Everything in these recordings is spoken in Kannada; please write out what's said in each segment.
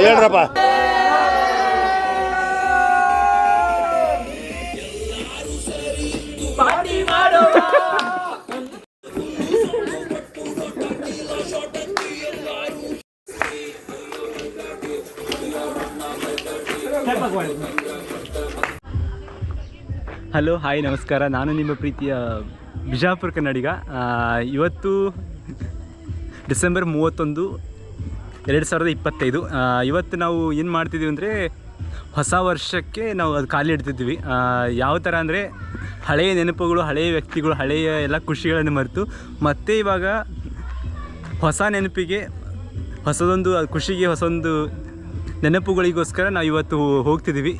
ಹೇಳ್ರಪ್ಪ. ಹಲೋ, ಹಾಯ್, ನಮಸ್ಕಾರ. ನಾನು ನಿಮ್ಮ ಪ್ರೀತಿಯ ಬಿಜಾಪುರ ಕನ್ನಡಿಗ. ಇವತ್ತು ಡಿಸೆಂಬರ್ 31, 2025. ಇವತ್ತು ನಾವು ಏನು ಮಾಡ್ತಿದ್ದೀವಿ ಅಂದರೆ, ಹೊಸ ವರ್ಷಕ್ಕೆ ನಾವು ಅದು ಖಾಲಿ ಇಡ್ತಿದ್ವಿ. ಯಾವ ಥರ ಅಂದರೆ, ಹಳೆಯ ನೆನಪುಗಳು, ಹಳೆಯ ವ್ಯಕ್ತಿಗಳು, ಹಳೆಯ ಎಲ್ಲ ಖುಷಿಗಳನ್ನು ಮರೆತು ಮತ್ತೆ ಇವಾಗ ಹೊಸ ನೆನಪಿಗೆ, ಹೊಸದೊಂದು ಖುಷಿಗೆ, ಹೊಸದೊಂದು ನೆನಪುಗಳಿಗೋಸ್ಕರ ನಾವು ಇವತ್ತು ಹೋಗ್ತಿದ್ದೀವಿ.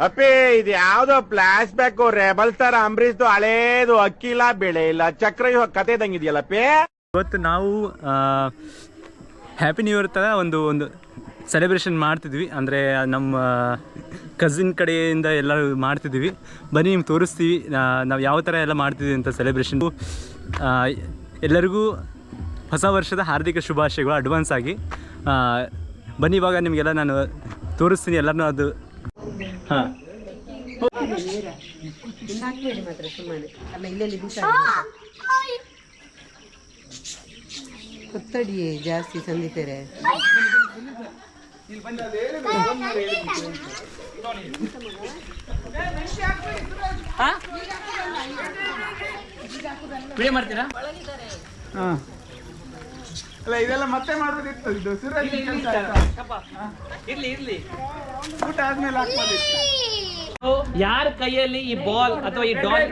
ಅಪ್ಪಿ, ಇದು ಯಾವ್ದೋ ಫ್ಲಾಶ್ ಬ್ಯಾಕ್ ರೆಬಲ್ ಸ್ಟಾರ್ ಅಂಬರೀಶ್ದು ಹಳೇದು ಅಕ್ಕಿಲ್ಲ, ಬೆಳೆ ಇಲ್ಲ, ಚಕ್ರ ಕತೆ ಇದಂಗಿದೆಯಲ್ಲಪ್ಪಿ. ಇವತ್ತು ನಾವು ಹ್ಯಾಪಿ ನ್ಯೂ ಇಯರ್ ಥರ ಒಂದು ಸೆಲೆಬ್ರೇಷನ್ ಮಾಡ್ತಿದ್ವಿ. ಅಂದರೆ ನಮ್ಮ ಕಸಿನ್ ಕಡೆಯಿಂದ ಎಲ್ಲರೂ ಮಾಡ್ತಿದ್ವಿ. ಬನ್ನಿ ನಿಮ್ಗೆ ತೋರಿಸ್ತೀವಿ ನಾವು ಯಾವ ಥರ ಎಲ್ಲ ಮಾಡ್ತಿದ್ವಿ ಅಂತ ಸೆಲೆಬ್ರೇಷನ್. ಎಲ್ಲರಿಗೂ ಹೊಸ ವರ್ಷದ ಹಾರ್ದಿಕ ಶುಭಾಶಯಗಳು ಅಡ್ವಾನ್ಸ್ ಆಗಿ. ಬನ್ನಿ, ಇವಾಗ ನಿಮಗೆಲ್ಲ ನಾನು ತೋರಿಸ್ತೀನಿ ಎಲ್ಲರನ್ನೂ. ಅದು ಹಾಂ, ಕೊತ್ತಡಿ ಜಾಸ್ತಿ ಸಂದಿತಾರೆ. ವಿಡಿಯೋ ಮಾಡ್ತೀರಾ? ಹಾಂ, ಅಲ್ಲ ಇದೆಲ್ಲ ಮತ್ತೆ ಮಾಡೋದಿತ್ತು. ಇದು ಇರ್ಲಿ ಊಟ ಆದ್ಮೇಲೆ ಹಾಕ್ಬೋದಿತ್ತು. ಯಾರ ಕೈಯಲ್ಲಿ ಈ ಬಾಲ್ ಅಥವಾ ಈ ಡಾಲ್,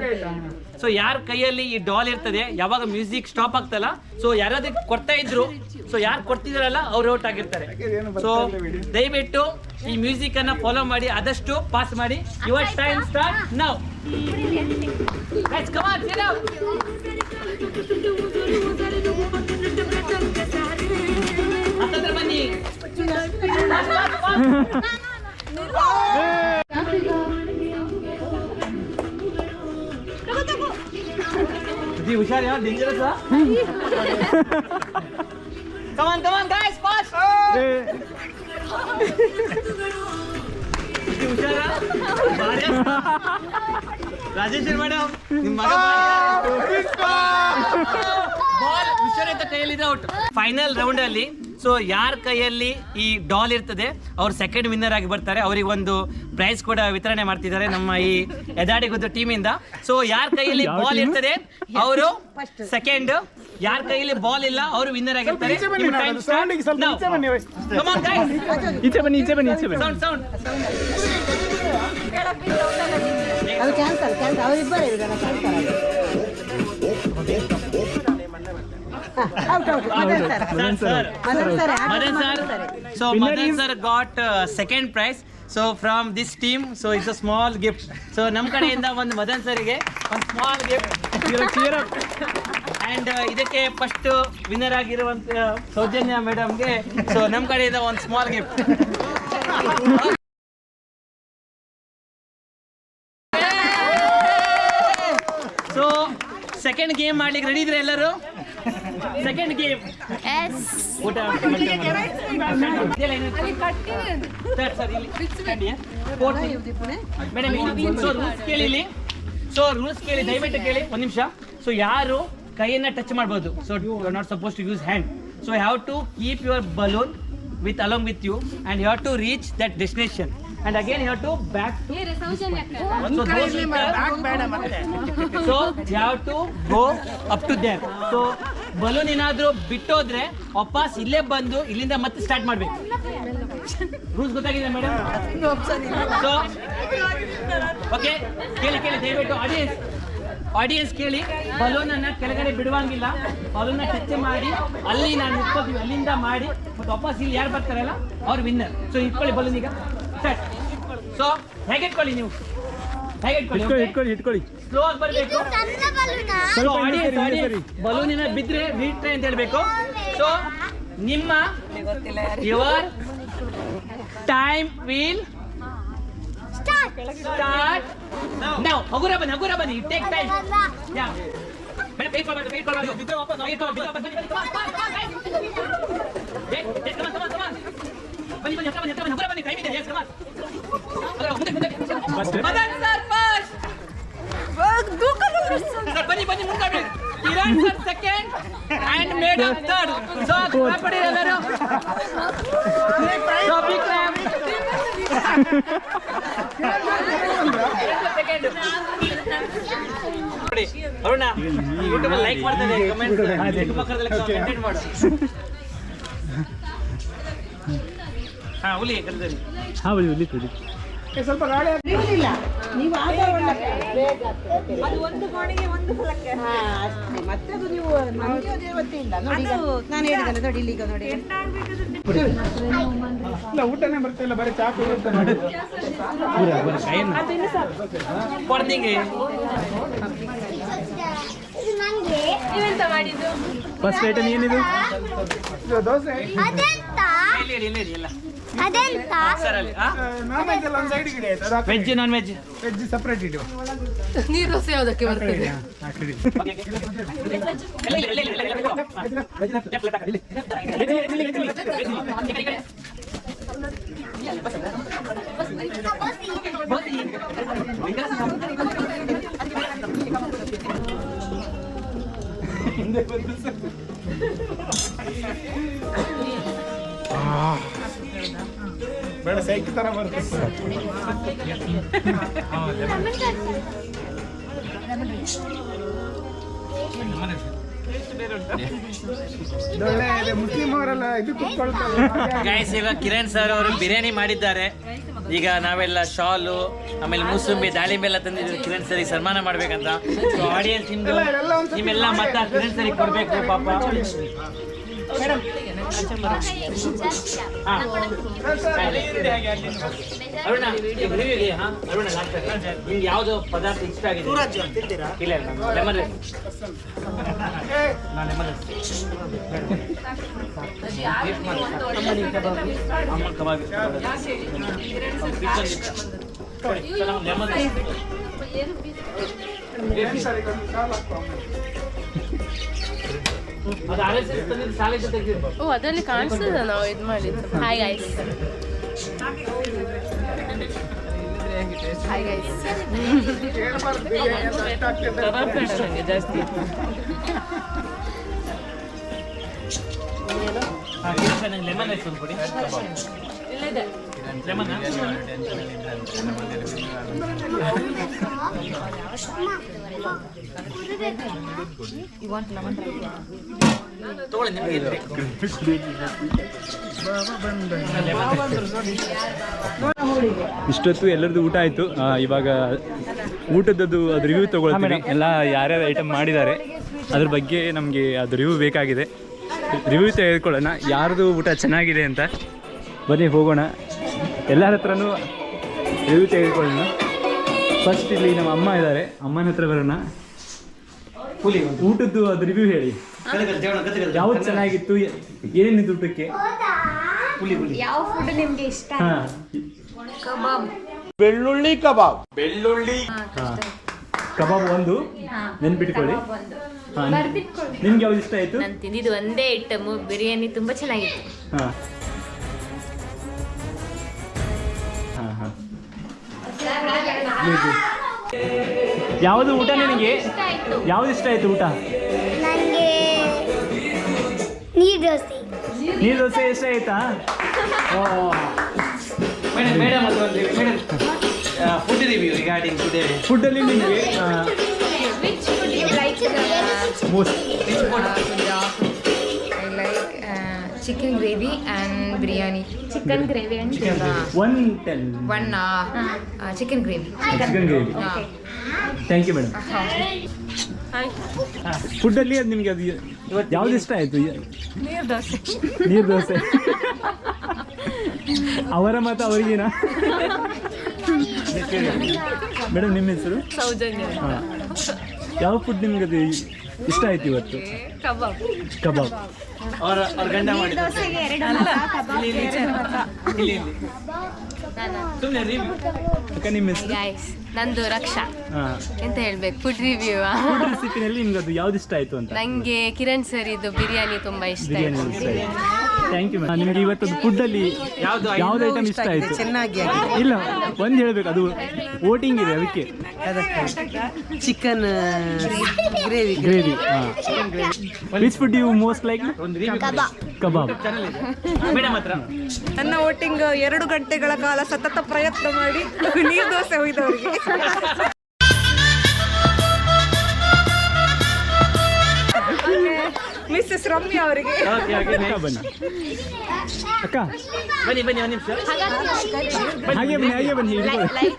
ಸೊ ಯಾರ ಕೈಯಲ್ಲಿ ಈ ಡಾಲ್ ಇರ್ತದೆ, ಯಾವಾಗ ಮ್ಯೂಸಿಕ್ ಸ್ಟಾಪ್ ಆಗ್ತಲ್ಲ, ಸೊ ಯಾರಾದ್ರೂ ಕೊಡ್ತಾ ಇದ್ರು, ಸೊ ಯಾರು ಕೊಡ್ತಿದಾರಲ್ಲ ಅವ್ರು ಔಟ್ ಆಗಿರ್ತಾರೆ. ಸೊ ದಯವಿಟ್ಟು ಈ ಮ್ಯೂಸಿಕ್ ಅನ್ನ ಫಾಲೋ ಮಾಡಿ, ಆದಷ್ಟು ಪಾಸ್ ಮಾಡಿ. Your time start now. Come on, sit down. ಹತ್ತತ್ರ ಬನ್ನಿ. ಹುಷಾರ್, ಯಾವ ಡೇಂಜರಸ್. ಕಮಾನ್ ಗೈಸ್, ಫಾಸ್ಟ್. ಹುಷಾರ ರಾಜೇಶ್ವರಿ ಮೇಡಮ್, ನಿಮ್ಮ ಬಾಲ್ ವಿಶ್ವರೇತ ಕೈಯಲ್ಲಿ ಔಟ್. ಫೈನಲ್ ರೌಂಡ್ ಅಲ್ಲಿ ಸೊ ಯಾರ ಕೈಯಲ್ಲಿ ಈ ಡಾಲ್ ಇರ್ತದೆ ಅವ್ರು ಸೆಕೆಂಡ್ ವಿನ್ನರ್ ಆಗಿ ಬರ್ತಾರೆ. ಅವರಿಗೆ ಒಂದು ಪ್ರೈಸ್ ಕೂಡ ವಿತರಣೆ ಮಾಡ್ತಿದ್ದಾರೆ ನಮ್ಮ ಈ ಎದಾಡಿಗುದ್ದು ಟೀಮ್ ಇಂದ. ಸೊ ಯಾರ ಕೈಯಲ್ಲಿ ಬಾಲ್ ಇರ್ತದೆ ಅವರು ಸೆಕೆಂಡ್, ಯಾರ ಕೈಯಲ್ಲಿ ಬಾಲ್ ಇಲ್ಲ ಅವರು ವಿನ್ನರ್ ಆಗಿರ್ತಾರೆ. So Madan sir got second prize. So from this team, so it's a small gift. So ನಮ್ಮ ಕಡೆಯಿಂದ ಒಂದು ಮದನ್ ಸರ್ಗೆ ಒಂದು ಸ್ಮಾಲ್ ಗಿಫ್ಟ್. ಅಂಡ್ ಇದಕ್ಕೆ ಫಸ್ಟ್ ವಿನ್ನರ್ ಆಗಿರುವಂತ ಸೌಜನ್ಯ ಮೇಡಮ್ಗೆ ಸೊ ನಮ್ಮ ಕಡೆಯಿಂದ ಒಂದು small gift. So second game ಮಾಡ್ಲಿಕ್ಕೆ ರೆಡಿ ಇದ್ರೆ ಎಲ್ಲರೂ? ಸೆಕೆಂಡ್ ಗೇಮ್ ಊಟ ಸೊ ರೂಲ್ಸ್ ಕೇಳಿ, ದಯವಿಟ್ಟು ಕೇಳಿ ಒಂದು ನಿಮಿಷ. ಸೊ ಯಾರು ಕೈಯನ್ನ ಟಚ್ ಮಾಡ್ಬೋದು. So you are not suppose to use hand. So you have to keep your balloon with along with you and you have to reach that destination and again you have to back to so those so you have to go up to there. So balloon ಏನಾದರೂ ಬಿಟ್ಟೋದ್ರೆ ವಾಪಸ್ ಇಲ್ಲೇ ಬಂದು ಇಲ್ಲಿಂದ ಮತ್ತೆ ಸ್ಟಾರ್ಟ್ ಮಾಡಬೇಕು. ರೂಲ್ಸ್ ಗೊತ್ತಾಗಿದೆ ಮೇಡಮ್? ಸೊ ಓಕೆ, ಕೇಳಿ ದಯವಿಟ್ಟು ಆಡಿಯನ್ಸ್ ಕೇಳಿ. ಬಲೂನ್ ಅನ್ನ ಕೆಳಗಡೆ ಬಿಡುವಂಗಿಲ್ಲ. ಬಲೂನ್ ಟಚ್ ಮಾಡಿ ಅಲ್ಲಿ ನಾನು ಇಟ್ಕೋತೀವಿ, ಅಲ್ಲಿಂದ ಮಾಡಿ ಮತ್ತೆ ವಾಪಸ್ ಇಲ್ಲಿ ಯಾರು ಬರ್ತಾರಲ್ಲ ಅವ್ರು ವಿನ್ನರ್. ಸೊ ಇಟ್ಕೊಳ್ಳಿ ಬಲೂನ್ ಈಗ ಸ್ಟಾರ್ಟ್. ಸೊ ಹೇಗೆ ಇಟ್ಕೊಳ್ಳಿ ನೀವು, ಹೇಗೆ ಇಟ್ಕೊಳ್ಳಿ ಸ್ಲೋ ಆಗಿ ಬರಬೇಕು. ಸೊ ಆಡಿಯನ್ಸ್ ಬಲೂನಿನ ಬಿದ್ರೆ ಬಿಟ್ರೆ ಅಂತ ಹೇಳ್ಬೇಕು. ಸೊ ನಿಮ್ಮ your time will start now. Hagura bani, take time. Yeah. Madam wait ಮಾಡಬೇಡಿ ಬಿದ್ರೆ ವಾಪಸ್ ಬನ್ನಿ ಟೈಮ್ ಇದೆ yes come on Madan sir first sir ಬನ್ನಿ ಮುಂದೆ Kiran sir second and madam third so ಕಾಪಡಿ ಎಲ್ಲರೂ ಸೊ ಬಿಗ್ ಕ್ಲಾಪ್ ನೋಡಿ ಅರುಣ ಯೂಟ್ಯೂಬ್ ಅಲ್ಲಿ ಲೈಕ್ ಮಾಡ್ತಾರೆ ಕಮೆಂಟ್ ಮಕ್ಕಳಲ್ಲಿ ಕಂಟೆಂಟ್ ಮಾಡು ಹಾ ಹುಲಿ ಕರೆದಲ್ಲಿ ಹಾಂ ಹುಲಿ ಸ್ವಲ್ಪ ಗಾಳಿ ಇಲ್ಲ ನೀವು ಅದು ಒಂದು ಗೋಣಿಗೆ ಒಂದು ಫಲಕ್ಕೆ ಅಷ್ಟೇ ಮತ್ತೆ ಅದು ನೀವು ನಮಗೆ ದೇವತೆಯಿಂದ ನೋಡಿ ನಾನು ಹೇಳಿದಲ್ಲ ನೋಡಿ ಇಲ್ಲಿಗ ನೋಡಿ ಇಲ್ಲ ಊಟನೇ ಬರ್ತಿಲ್ಲ ಬರೀ ಚಾ ಕುಡಿಯುತ್ತೆ ಕೊಡ್ದಿಂಗೆ ನೀವೆಂತ ಮಾಡಿದ್ದು ಫಸ್ಟ್ ಐಟಮ್ ಏನಿದು ಇದು ದೋಸೆ ಇಲ್ಲಿ ಇಲ್ಲ ಅದೆಂತ ಸರ್ ಅಲ್ಲಿ ನಾನ್ ವೆಜ್ ಎಲ್ಲ ಒಂದು ಸೈಡ್ ಗಿಡ ಆಯ್ತು ಅದು veg non veg veg separate ಇಡುವ ನೀರು ದೋಸೆ ಯಾವುದಕ್ಕೆ ಬರ್ತದೆ ಬೇಡ ಸೈಕಲ್ ತರ ಬರುತ್ತೆ ಒಳ್ಳೆ ಮುಸ್ಲಿಂ ಅವರೆಲ್ಲ ಇದು ಕುತ್ಕೊಳ್ತಾರೆ ಗೈಸ್ ಈಗ ಕಿರಣ್ ಸರ್ ಅವರು ಬಿರಿಯಾನಿ ಮಾಡಿದ್ದಾರೆ ಈಗ ನಾವೆಲ್ಲ ಶಾಲು ಆಮೇಲೆ ಮೂಸಂಬಿ ದಾಳಿಂಬೆ ಎಲ್ಲ ತಂದಿದ್ದೀವಿ ಕಿರಣ್ ಸರಿಗೆ ಸನ್ಮಾನ ಮಾಡ್ಬೇಕಂತ ಸೊ ಆಡಿಯನ್ಸ್ ನಿಮ್ಮೆಲ್ಲ ಮತ ಕಿರಣ್ ಸರಿಗೆ ಕೊಡ್ಬೇಕು ಪಾಪ ಅರುಣ ಅರುಣ ನಿಮ್ಗೆ ಯಾವ್ದು ಪದಾರ್ಥ ಇಷ್ಟ ಆಗಿದೆ ಇಲ್ಲ ಲೆಮನ್ ಕಬಾಬ್ ಲೆಮನ್ ಓ ಅದರಲ್ಲಿ ಕಾಣಿಸ್ತದ ನಾವು ಇದು ಮಾಡಿದ್ದು ಹಾಯ್ ಗೈಸ್ ಹಾಯ್ ಗೈಸ್ ಜಾಸ್ತಿ ಲೆಮನ್ ರೈಸ್ ಒಂದು ಕೊಡಿ ಲೆಮನ್ ತಗೊಳ್ಳಿ ನಿಮಗೆ ಇಷ್ಟೊತ್ತು ಎಲ್ಲರದ್ದು ಊಟ ಆಯಿತು ಇವಾಗ ಊಟದ್ದು ಅದು ರಿವ್ಯೂ ತೊಗೊಳ್ತೀವಿ ಎಲ್ಲ ಯಾರ್ಯಾರು ಐಟಮ್ ಮಾಡಿದ್ದಾರೆ ಅದ್ರ ಬಗ್ಗೆ ನಮಗೆ ಅದು ರಿವ್ಯೂ ಬೇಕಾಗಿದೆ ರಿವ್ಯೂ ತೆಗೆದುಕೊಳ್ಳೋಣ ಯಾರ್ದು ಊಟ ಚೆನ್ನಾಗಿದೆ ಅಂತ ಬನ್ನಿ ಹೋಗೋಣ ಎಲ್ಲರ ಹತ್ರನೂ ರಿವ್ಯೂ ತೆಗೆದುಕೊಳ್ಳೋಣ ಫಸ್ಟ್ ಇಲ್ಲಿ ನಮ್ಮ ಅಮ್ಮ ಇದ್ದಾರೆ ಅಮ್ಮನ ಹತ್ರ ಬರೋಣ ಊಟದ್ದು ಅದು ರಿವ್ಯೂ ಹೇಳಿ ಯಾವ್ದು ಚೆನ್ನಾಗಿತ್ತು ಏನೇನಿತ್ತು ಊಟಕ್ಕೆ ಯಾವ ಫುಡ್ ನಿಮ್ಗೆ ಇಷ್ಟ ಹಾಂ ಬೆಳ್ಳುಳ್ಳಿ ಕಬಾಬ್ ಕಬಾಬ್ ಒಂದು ನೆನ್ಪಿಟ್ಕೊಳ್ಳಿ ನಿಮ್ಗೆ ಯಾವ್ದು ಇಷ್ಟ ಆಯ್ತು ನಾನು ತಿಂದಿದ್ದು ಒಂದೇ ಐಟಮ್ ಬಿರಿಯಾನಿ ತುಂಬಾ ಚೆನ್ನಾಗಿತ್ತು ಹಾಂ ಹಾಂ ಹಾಂ ಯಾವುದು ಊಟ ನಿನಗೆ ಯಾವ್ದು ಇಷ್ಟ ಆಯ್ತು ಊಟ ನನಗೆ ನೀರು ದೋಸೆ ನೀರು ದೋಸೆ ಇಷ್ಟ ಆಯ್ತಾ madam madam food review regarding today ಫುಡ್ಡಲ್ಲಿ ನಿಮಗೆ which food you like most I like chicken gravy and biryani. Chicken gravy ಅಂತ one ten One chicken gravy. Chicken gravy thank you madam ಫುಡ್ಡಲ್ಲಿ ಅದು ನಿಮಗೆ ಅದು ಯಾವ್ದು ಇಷ್ಟ ಆಯಿತು ನೀರು ದೋಸೆ. ನೀರು ದೋಸೆ ಅವರ ಮಾತು ಅವರಿಗೇನಾ ಮೇಡಮ್ ನಿಮ್ಮ ಹೆಸರು ಸೌಜನ್ಯ. ಹಾಂ ಯಾವ ಫುಡ್ ನಿಮ್ಗೆ ಅದು ಇಷ್ಟ ಆಯ್ತು ಇವತ್ತು? ಕಬಾಬ್. ಕಬಾಬ್. ಅವ್ರ ಗಂಡ ಮಾಡಿದ ಸುಮ್ಮನೆ ರಿವ್ಯೂ. ಅಕ್ಕ ನಿಮ್ಮ ಹೆಸರು? ಗೈಸ್ ನಂದು ರಕ್ಷಾ. ಹಾಂ. ಎಂತ ಹೇಳ್ಬೇಕು, ಫುಡ್ ರಿವ್ಯೂ. ಫುಡ್ ರೆಸಿಪಿನಲ್ಲಿ ನಿಮ್ಗೆ ಅದು ಯಾವ್ದು ಇಷ್ಟ ಆಯ್ತು ಅಂತ? ನಂಗೆ ಕಿರಣ್ ಸರ್ ಇದು ಬಿರಿಯಾನಿ ತುಂಬಾ ಇಷ್ಟ ಬಿರಿಯಾನಿ ಆಯ್ತು. ಇಷ್ಟ ಆಯ್ತು. Thank you ma'am. ನಿಮಗೆ ಇವತ್ತು ಫುಡ್ಡಲ್ಲಿ ಯಾವ್ದು ಐಟಮ್ ಇಷ್ಟ ಆಯ್ತು? ಚೆನ್ನಾಗಿ ಇಲ್ಲ, ಒಂದು ಹೇಳ್ಬೇಕು, ಅದು ವೋಟಿಂಗ್ ಇದೆ ಅದಕ್ಕೆ. Chicken gravy. ಗ್ರೇವಿ. ಹಾಂ. Which food you most like? ಒಂದು ರಿವ್ಯೂ ಕಬಾಬ್. ಚಾನಲ್ ಇದೆ ಮೇಡಮ್ ಹತ್ರ. ನನ್ನ ವೋಟಿಂಗ್ 2 ಗಂಟೆಗಳ ಕಾಲ ಸತತ ಪ್ರಯತ್ನ ಮಾಡಿ ನೀರು ದೋಸೆ ಹೋಯ್ದವರಿಗೆ. ಮಿಸ್ಸಸ್ ರಮ್ಯಾ ಅವರಿಗೆ. ಓಕೆ ಓಕೆ ಅಕ್ಕ ಬನ್ನಿ. ಅಕ್ಕ ಬನ್ನಿ ಬನ್ನಿ ಒಂದು ನಿಮಿಷ. ಹಾಗೆ ಬನ್ನಿ ಹಿಡ್ಕೊಳ್ಳಿ.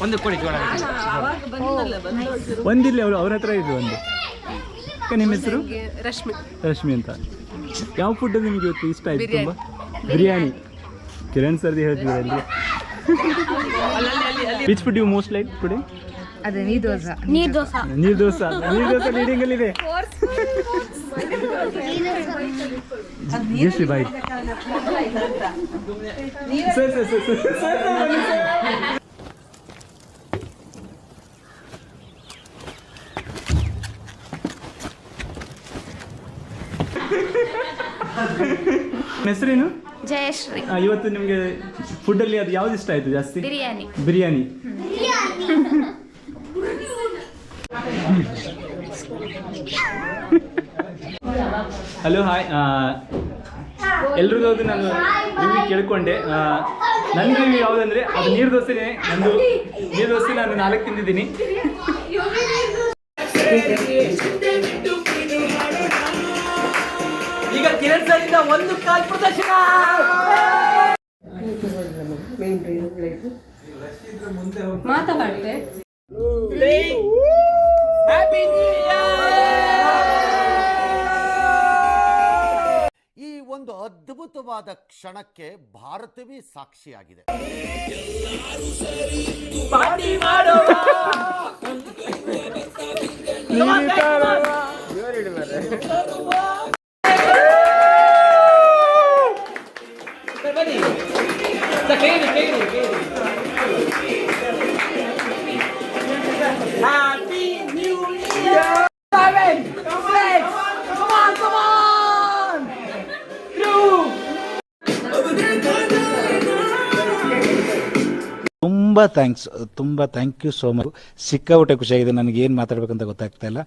ಒಂದು ಕೊಡಿ ಜೋಳ. ಒಂದಿಲ್ಲ, ಅವ್ರ ಹತ್ರ ಇದೆ ಒಂದು. ಅಕ್ಕ ನಿಮ್ಮ ಹೆಸರು? ರಶ್ಮಿ. ರಶ್ಮಿ ಅಂತ. ಯಾವ ಫುಡ್ ನಿಮಗೆ ಇವತ್ತು ಇಷ್ಟ ಆಯ್ತು ತುಂಬ? ಬಿರಿಯಾನಿ. ಕಿರಣ್ ಸರ್ದಿ ಹೇಳ್ತಿದ್ರಲ್ಲಿ. Which food you most like today? ಅದೇ ನೀರು ದೋಸೆ. ನೀರು ದೋಸೆ ಲೀಡಿಂಗ್ ಅಲ್ಲಿ ಇದೆ. Just bye. ಹೆಸರೇನು? ಜಯಶ್ರೀ. ಇವತ್ತು ನಿಮಗೆ ಫುಡ್ಡಲ್ಲಿ ಅದು ಯಾವ್ದು ಇಷ್ಟ ಆಯ್ತು ಜಾಸ್ತಿ? ಬಿರಿಯಾನಿ. ಬಿರಿಯಾನಿ. Hello hi. ಎಲ್ರಿಗೂ ಅದು ನಾನು ರಿವ್ಯೂ ಕೇಳ್ಕೊಂಡೆ. ನನ್ನ ರಿವ್ಯೂ ಯಾವುದಂದ್ರೆ ಅದು ನೀರು ದೋಸೆನೇ. ನಂದು ನೀರು ದೋಸೆ ನಾನು 4 ತಿಂದಿದ್ದೀನಿ. ಈಗ ಕಿರಣ್ ಸರ್ ಇಂದ ಒಂದು ಕಾಲ್ ಪ್ರದರ್ಶನ. ಮಾತಾಡ್ತೆ. ಹ್ಯಾಪಿ ನ್ಯೂ ಈ ಒಂದು ಅದ್ಭುತವಾದ ಕ್ಷಣಕ್ಕೆ ಭಾರತವೇ ಸಾಕ್ಷಿಯಾಗಿದೆ. ಪಾರ್ಟಿ ಮಾಡೋಣ. ಬನ್ನಿ ಸರ್, ಕೇಳಿ. Happy new year. 7 6 come on 2. ತುಂಬ ಥ್ಯಾಂಕ್ ಯು ಸೋ ಮಚ್. ಸಿಕ್ಕಾಪಟ್ಟೆ ಖುಷಿಯಾಗಿದೆ. ನನಗೆ ಏನು ಮಾತಾಡಬೇಕಂತ ಗೊತ್ತಾಗ್ತಾ ಇಲ್ಲ.